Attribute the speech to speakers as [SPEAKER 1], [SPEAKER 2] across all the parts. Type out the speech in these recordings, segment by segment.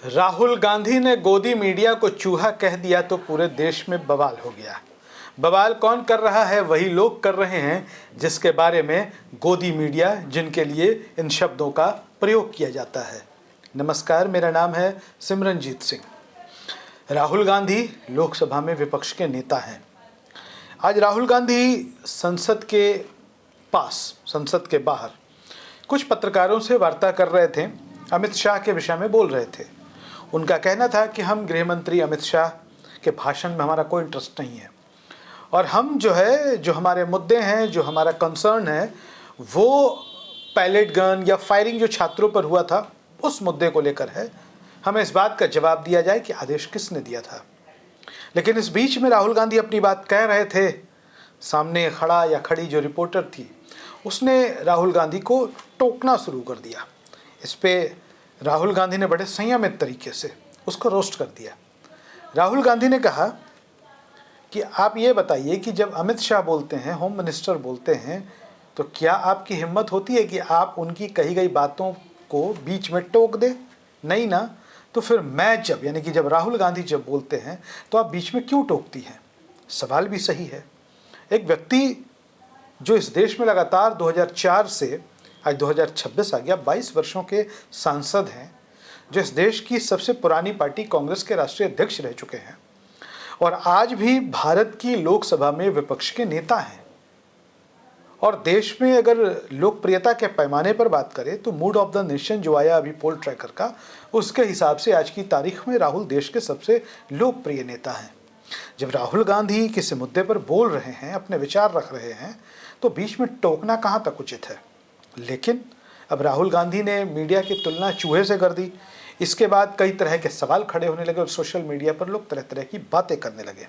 [SPEAKER 1] राहुल गांधी ने गोदी मीडिया को चूहा कह दिया तो पूरे देश में बवाल हो गया। बवाल कौन कर रहा है? वही लोग कर रहे हैं जिसके बारे में गोदी मीडिया, जिनके लिए इन शब्दों का प्रयोग किया जाता है। नमस्कार, मेरा नाम है सिमरनजीत सिंह। राहुल गांधी लोकसभा में विपक्ष के नेता हैं। आज राहुल गांधी संसद के पास, संसद के बाहर कुछ पत्रकारों से वार्ता कर रहे थे। अमित शाह के विषय में बोल रहे थे। उनका कहना था कि हम गृह मंत्री अमित शाह के भाषण में हमारा कोई इंटरेस्ट नहीं है, और हम जो हमारे मुद्दे हैं, जो हमारा कंसर्न है, वो पैलेट गन या फायरिंग जो छात्रों पर हुआ था, उस मुद्दे को लेकर है। हमें इस बात का जवाब दिया जाए कि आदेश किसने दिया था। लेकिन इस बीच में राहुल गांधी अपनी बात कह रहे थे। सामने खड़ा या खड़ी जो रिपोर्टर थी, उसने राहुल गांधी को टोकना शुरू कर दिया। इस पे राहुल गांधी ने बड़े संयमित तरीके से उसको रोस्ट कर दिया। राहुल गांधी ने कहा कि आप ये बताइए कि जब अमित शाह बोलते हैं, होम मिनिस्टर बोलते हैं, तो क्या आपकी हिम्मत होती है कि आप उनकी कही गई बातों को बीच में टोक दें? नहीं ना। तो फिर मैं यानी कि जब राहुल गांधी जब बोलते हैं तो आप बीच में क्यों टोकती हैं? सवाल भी सही है। एक व्यक्ति जो इस देश में लगातार 2004 से आज 2026 आ गया, 22 वर्षों के सांसद हैं, जो इस देश की सबसे पुरानी पार्टी कांग्रेस के राष्ट्रीय अध्यक्ष रह चुके हैं, और आज भी भारत की लोकसभा में विपक्ष के नेता हैं। और देश में अगर लोकप्रियता के पैमाने पर बात करें तो मूड ऑफ द नेशन जो आया अभी पोल ट्रैकर का, उसके हिसाब से आज की तारीख में राहुल देश के सबसे लोकप्रिय नेता हैं। जब राहुल गांधी किसी मुद्दे पर बोल रहे हैं, अपने विचार रख रहे हैं, तो बीच में टोकना कहाँ तक उचित है? लेकिन अब राहुल गांधी ने मीडिया की तुलना चूहे से कर दी। इसके बाद कई तरह के सवाल खड़े होने लगे और सोशल मीडिया पर लोग तरह तरह की बातें करने लगे।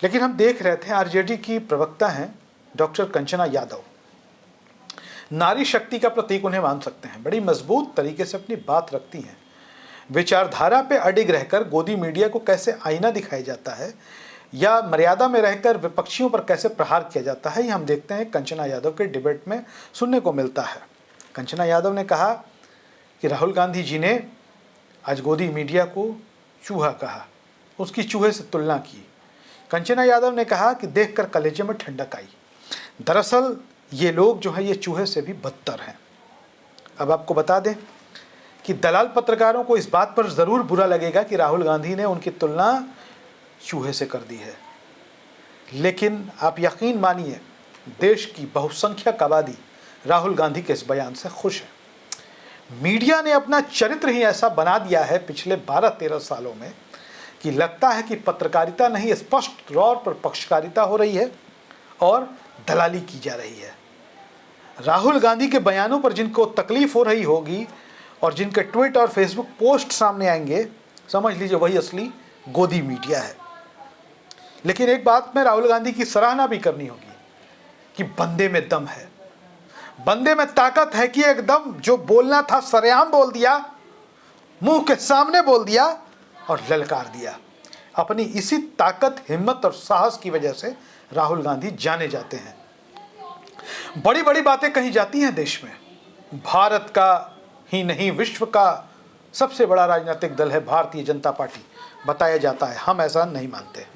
[SPEAKER 1] लेकिन हम देख रहे थे, आरजेडी की प्रवक्ता हैं डॉक्टर कंचना यादव, नारी शक्ति का प्रतीक उन्हें मान सकते हैं, बड़ी मजबूत तरीके से अपनी बात रखती हैं। विचारधारा पे अडिग रहकर गोदी मीडिया को कैसे आईना दिखाया जाता है या मर्यादा में रहकर विपक्षियों पर कैसे प्रहार किया जाता है, ये हम देखते हैं कंचना यादव के डिबेट में सुनने को मिलता है। कंचना यादव ने कहा कि राहुल गांधी जी ने आज गोदी मीडिया को चूहा कहा, उसकी चूहे से तुलना की। कंचना यादव ने कहा कि देखकर कलेजे में ठंडक आई। दरअसल ये लोग जो है, ये चूहे से भी बदतर हैं। अब आपको बता दें कि दलाल पत्रकारों को इस बात पर ज़रूर बुरा लगेगा कि राहुल गांधी ने उनकी तुलना चूहे से कर दी है, लेकिन आप यकीन मानिए, देश की बहुसंख्यक आबादी राहुल गांधी के इस बयान से खुश है। मीडिया ने अपना चरित्र ही ऐसा बना दिया है पिछले 12-13 सालों में कि लगता है कि पत्रकारिता नहीं, स्पष्ट तौर पर पक्षकारिता हो रही है और दलाली की जा रही है। राहुल गांधी के बयानों पर जिनको तकलीफ हो रही होगी और जिनके ट्वीट और फेसबुक पोस्ट सामने आएंगे, समझ लीजिए वही असली गोदी मीडिया है। लेकिन एक बात में राहुल गांधी की सराहना भी करनी होगी कि बंदे में दम है, बंदे में ताकत है कि एकदम जो बोलना था सरेआम बोल दिया, मुंह के सामने बोल दिया और ललकार दिया। अपनी इसी ताकत, हिम्मत और साहस की वजह से राहुल गांधी जाने जाते हैं। बड़ी बड़ी बातें कही जाती हैं देश में। भारत का ही नहीं, विश्व का सबसे बड़ा राजनीतिक दल है भारतीय जनता पार्टी बताया जाता है। हम ऐसा नहीं मानते।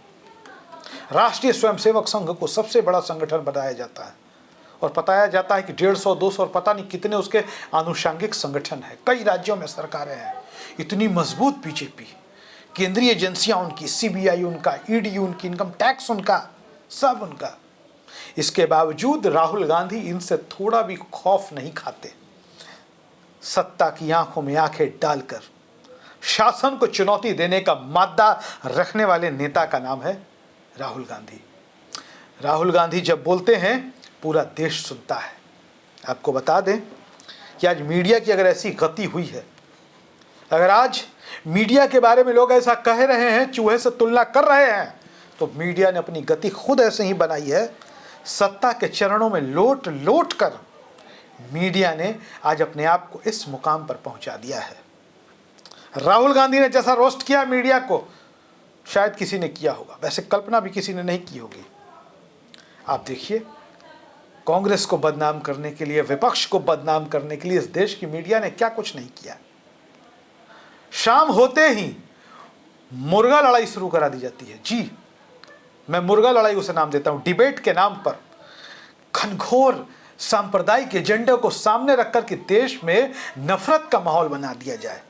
[SPEAKER 1] राष्ट्रीय स्वयंसेवक संघ को सबसे बड़ा संगठन बताया जाता है और बताया जाता है कि 150, 200 और पता नहीं कितने उसके आनुषंगिक संगठन हैं। कई राज्यों में सरकारें हैं। इतनी मजबूत बीजेपी, केंद्रीय एजेंसियां उनकी, सीबीआई उनका, ईडी उनकी, इनकम टैक्स उनका, सब उनका। इसके बावजूद राहुल गांधी इनसे थोड़ा भी खौफ नहीं खाते। सत्ता की आंखों में आंखें डालकर शासन को चुनौती देने का मादा रखने वाले नेता का नाम है राहुल गांधी। राहुल गांधी जब बोलते हैं पूरा देश सुनता है। आपको बता दें कि आज मीडिया की अगर ऐसी गति हुई है, अगर आज मीडिया के बारे में लोग ऐसा कह रहे हैं, चूहे से तुलना कर रहे हैं, तो मीडिया ने अपनी गति खुद ऐसे ही बनाई है। सत्ता के चरणों में लोट लोट कर मीडिया ने आज अपने आप को इस मुकाम पर पहुंचा दिया है। राहुल गांधी ने जैसा रोस्ट किया मीडिया को, शायद किसी ने किया होगा, वैसे कल्पना भी किसी ने नहीं की होगी। आप देखिए, कांग्रेस को बदनाम करने के लिए, विपक्ष को बदनाम करने के लिए इस देश की मीडिया ने क्या कुछ नहीं किया। शाम होते ही मुर्गा लड़ाई शुरू करा दी जाती है। जी, मैं मुर्गा लड़ाई उसे नाम देता हूं। डिबेट के नाम पर घनघोर सांप्रदायिक एजेंडे को सामने रखकर के देश में नफरत का माहौल बना दिया जाए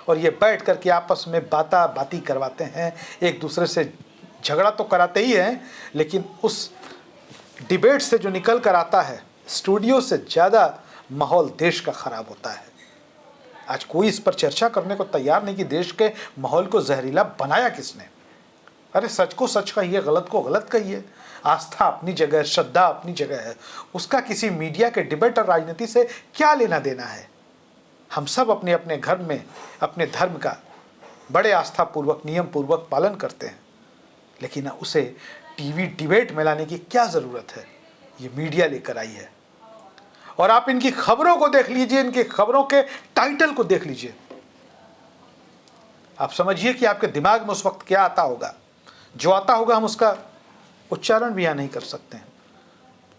[SPEAKER 1] और ये बैठ करके आपस में बाती करवाते हैं, एक दूसरे से झगड़ा तो कराते ही हैं, लेकिन उस डिबेट से जो निकल कर आता है स्टूडियो से ज़्यादा माहौल देश का खराब होता है। आज कोई इस पर चर्चा करने को तैयार नहीं कि देश के माहौल को जहरीला बनाया किसने। अरे सच को सच कहिए, गलत को गलत कहिए। आस्था अपनी जगह, श्रद्धा अपनी जगह है, उसका किसी मीडिया के डिबेट और राजनीति से क्या लेना देना है। हम सब अपने अपने घर में अपने धर्म का बड़े आस्था पूर्वक, नियम पूर्वक पालन करते हैं, लेकिन उसे टीवी डिबेट में लाने की क्या ज़रूरत है। ये मीडिया लेकर आई है। और आप इनकी खबरों को देख लीजिए, इनकी खबरों के टाइटल को देख लीजिए, आप समझिए कि आपके दिमाग में उस वक्त क्या आता होगा। जो आता होगा हम उसका उच्चारण भी यहाँ नहीं कर सकते हैं।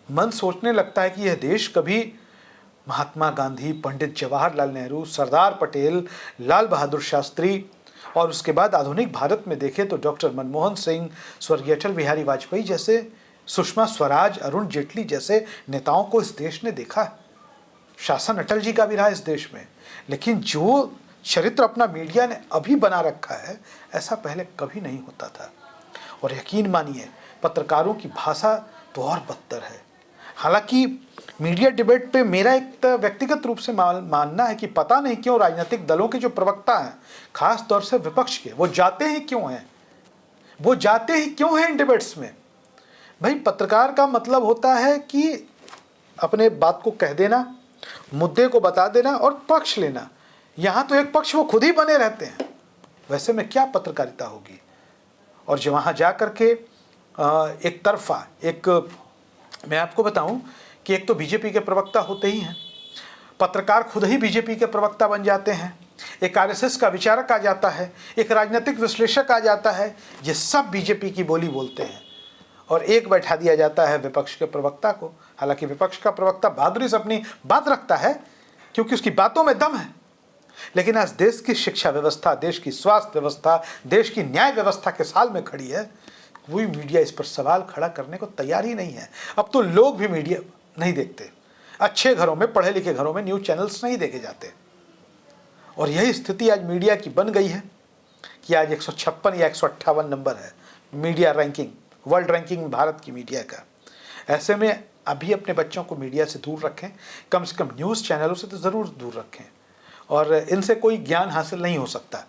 [SPEAKER 1] मन सोचने लगता है कि यह देश कभी महात्मा गांधी, पंडित जवाहरलाल नेहरू, सरदार पटेल, लाल बहादुर शास्त्री और उसके बाद आधुनिक भारत में देखें तो डॉक्टर मनमोहन सिंह, स्वर्गीय अटल बिहारी वाजपेयी जैसे, सुषमा स्वराज, अरुण जेटली जैसे नेताओं को इस देश ने देखा है। शासन अटल जी का भी रहा इस देश में, लेकिन जो चरित्र अपना मीडिया ने अभी बना रखा है, ऐसा पहले कभी नहीं होता था। और यकीन मानिए पत्रकारों की भाषा तो और बदतर है। हालांकि मीडिया डिबेट पे मेरा एक व्यक्तिगत रूप से मानना है कि पता नहीं क्यों राजनीतिक दलों के जो प्रवक्ता हैं, खास तौर से विपक्ष के, वो जाते ही क्यों हैं इन डिबेट्स में। भाई पत्रकार का मतलब होता है कि अपने बात को कह देना, मुद्दे को बता देना और पक्ष लेना। यहाँ तो एक पक्ष वो खुद ही बने रहते हैं, वैसे में क्या पत्रकारिता होगी। और जो वहाँ जा कर के एक तरफा मैं आपको बताऊं कि एक तो बीजेपी के प्रवक्ता होते ही हैं, पत्रकार खुद ही बीजेपी के प्रवक्ता बन जाते हैं, एक आरएसएस का विचारक आ जाता है, एक राजनीतिक विश्लेषक आ जाता है, ये सब बीजेपी की बोली बोलते हैं और एक बैठा दिया जाता है विपक्ष के प्रवक्ता को। हालांकि विपक्ष का प्रवक्ता बहादुरी से अपनी बात रखता है क्योंकि उसकी बातों में दम है, लेकिन आज देश की शिक्षा व्यवस्था, देश की स्वास्थ्य व्यवस्था, देश की न्याय व्यवस्था के साल में खड़ी है, कोई मीडिया इस पर सवाल खड़ा करने को तैयार ही नहीं है। अब तो लोग भी मीडिया नहीं देखते, अच्छे घरों में, पढ़े लिखे घरों में न्यूज़ चैनल्स नहीं देखे जाते। और यही स्थिति आज मीडिया की बन गई है कि आज 156 या 158 नंबर है media ranking, world ranking Bharat की मीडिया का। ऐसे में अभी अपने बच्चों को मीडिया से दूर रखें, कम से कम न्यूज़ चैनलों से तो ज़रूर दूर रखें, और इनसे कोई ज्ञान हासिल नहीं हो सकता।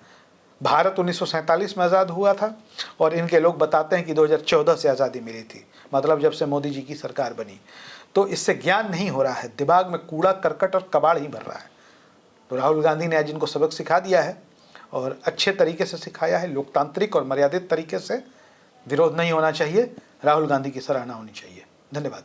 [SPEAKER 1] भारत 1947 में आज़ाद हुआ था और इनके लोग बताते हैं कि 2014 से आज़ादी मिली थी, मतलब जब से मोदी जी की सरकार बनी। तो इससे ज्ञान नहीं हो रहा है, दिमाग में कूड़ा करकट और कबाड़ ही भर रहा है। तो राहुल गांधी ने आज इनको सबक सिखा दिया है और अच्छे तरीके से सिखाया है, लोकतांत्रिक और मर्यादित तरीके से। विरोध नहीं होना चाहिए, राहुल गांधी की सराहना होनी चाहिए। धन्यवाद।